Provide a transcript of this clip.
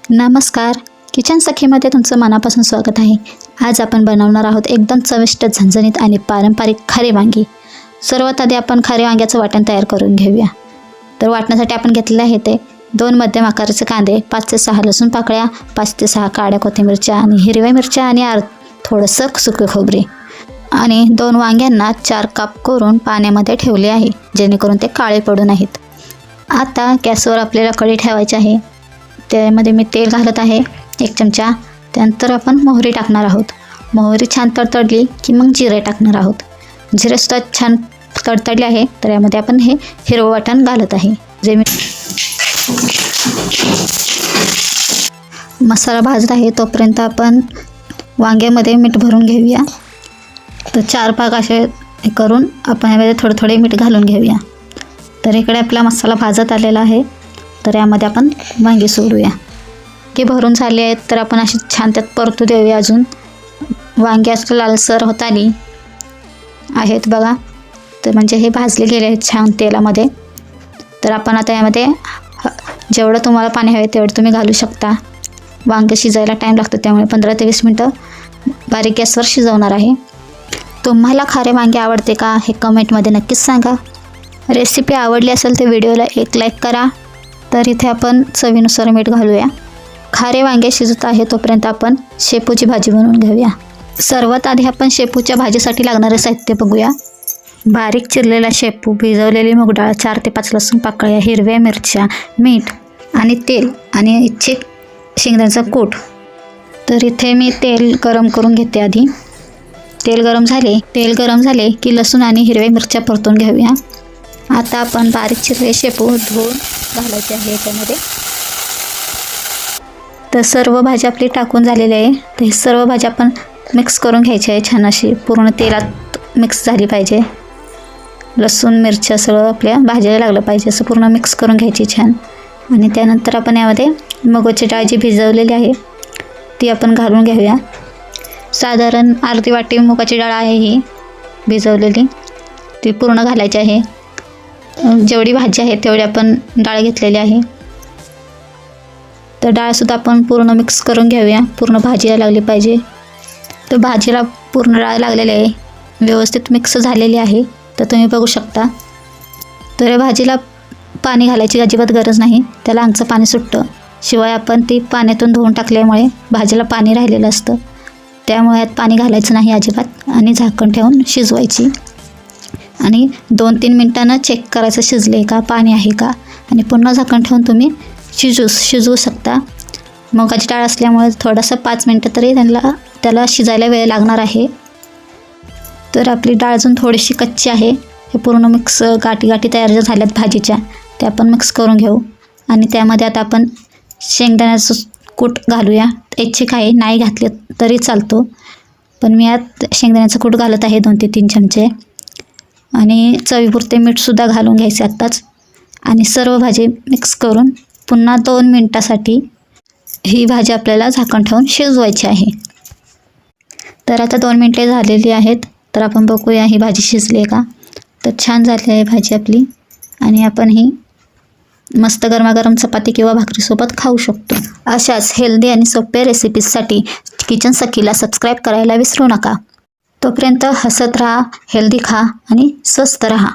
नमस्कार, किचन सखीमध्ये तुमचं मनापासून स्वागत आहे। आज आपण बनवणार आहोत एकदम चविष्ट, झणझणीत आणि पारंपरिक खारी वांगी। सर्वात आधी आपण खारी वांग्याचं वाटण तयार करून घेऊया। तर वाटण्यासाठी आपण घेतलेले आहे ते 2 मध्यम आकाराचे कांदे, 5 ते 6 लसूण पाकळ्या, 5 ते 6 काळ्या कोथिंबीरच्या आणि हिरव्या मिरच्या आणि थोडंसं सुके खोबरे आणि 2 वांग्यांना 4 काप करून पाण्यामध्ये ठेवले आहे, जेणेकरून ते काळे पडू नाहीत। आता गॅसवर आपल्याला कढई ठेवायची आहे। त्यामध्ये मी तेल घालत आहे 1 चमचा। त्यानंतर आपण मोहरी टाकणार आहोत। मोहरी छान तडतडली की मग जिरे टाकणार आहोत। जिरेसुद्धा छान तडतडले आहे तर यामध्ये आपण हे हिरवं वाटण घालत आहे। जे मी मसाला भाजत आहे तोपर्यंत आपण वांग्यामध्ये मीठ भरून घेऊया। तर 4 भाग असे करून आपण यामध्ये थोडे मीठ घालून घेऊया। तर इकडे आपला मसाला भाजत आलेला आहे, तर यामध्ये आपण वांगी सोडूया। की भरून झाले आहेत तर आपण अशी छान त्यात परतू देऊया। अजून वांगी असं लालसर होत आली आहेत बघा, तर म्हणजे हे भाजले गेले आहेत छान तेलामध्ये। तर आपण आता यामध्ये जेवढं तुम्हाला पाणी हवे तेवढं तुम्ही घालू शकता। वांगे शिजायला टाईम लागतो, त्यामुळे 15 ते 20 मिनटं बारीक गॅसवर शिजवणार आहे। तुम्हाला खारे वांगे आवडते का हे कमेंटमध्ये नक्कीच सांगा। रेसिपी आवडली असेल तर व्हिडिओला एक लाईक करा। तर इथे आपण चवीनुसार मीठ घालूया। खारे वांगे शिजत आहे तोपर्यंत आपण शेपूची भाजी बनवून घेऊया। सर्वात आधी आपण शेपूच्या भाजीसाठी लागणारे साहित्य बघूया। बारीक चिरलेला शेपू, भिजवलेली मूग डाळ, 4 ते 5 लसूण पाकळ्या, हिरव्या मिरच्या, मीठ आणि तेल आणि इच्छित शेंगदाण्याचा कूट। तर इथे मी तेल गरम करून घेते आधी। तेल गरम झाले की लसूण आणि हिरव्या मिरच्या परतून घेऊया। आता आपण बारीक चिरलेले शेपू धुवून घालायचे आहे याच्यामध्ये। तर सर्व भाजी आपली टाकून झालेली आहे। तर ही सर्व भाजी आपण मिक्स करून घ्यायची आहे, छान अशी पूर्ण तेलात मिक्स झाली पाहिजे। लसूण मिरच्या सगळं आपल्या भाजीला लागलं पाहिजे, असं पूर्ण मिक्स करून घ्यायची छान। आणि त्यानंतर आपण यामध्ये मुगाची डाळ जी भिजवलेली आहे ती आपण घालून घेऊया। साधारण अर्धी वाटी मुगाची डाळ आहे ही भिजवलेली, ती पूर्ण घालायची आहे। जेवढी भाजी आहे तेवढी आपण डाळ घेतलेली आहे। तर डाळसुद्धा आपण पूर्ण मिक्स करून घेऊया, पूर्ण भाजीला लागली पाहिजे। तर भाजीला पूर्ण डाळ लागलेली आहे, व्यवस्थित मिक्स झालेली आहे, तर तुम्ही बघू शकता। तर या भाजीला पाणी घालायची अजिबात गरज नाही, त्याला अंगचं पाणी सुटतं। शिवाय आपण ती पाण्यातून धुवून टाकल्यामुळे भाजीला पाणी राहिलेलं असतं, त्यामुळे यात पाणी घालायचं नाही अजिबात आणि झाकण ठेवून शिजवायची। आणि 2-3 मिनटांनं चेक करायचं शिजले का, पाणी आहे का, आणि पुन्हा झाकण ठेवून तुम्ही शिजवू शकता। मुगाची डाळ असल्यामुळे थोडंसं 5 मिनटं तरी त्याला शिजायला वेळ लागणार आहे। तर आपली डाळ अजून थोडीशी कच्ची आहे। हे पूर्ण मिक्स गाठी तयार झाल्यात भाजीच्या, ते आपण मिक्स करून घेऊ। आणि त्यामध्ये आता आपण शेंगदाण्याचं कूट घालूया। इच्छिक आहे नाही घातले तरी चालतो, पण मी यात शेंगदाण्याचं कूट घालत आहे 2 ते 3 चमचे। आणि चवीपुरते मीठसुद्धा घालून घ्यायचे आत्ताच। आणि सर्व भाजी मिक्स करून पुन्हा 2 मिनटासाठी ही भाजी आपल्याला झाकण ठेवून शिजवायची आहे। तर आता 2 मिनटे झालेली आहेत, तर आपण बघूया ही भाजी शिजली आहे का। तर छान झाली आहे भाजी आपली, आणि आपण ही मस्त गरमागरम चपाती किंवा भाकरीसोबत खाऊ शकतो। अशाच हेल्दी आणि सोप्या रेसिपीजसाठी किचन सखीला सबस्क्राईब करायला विसरू नका। तोपर्यंत हसत राहा, हेल्दी खा आणि स्वस्त राहा।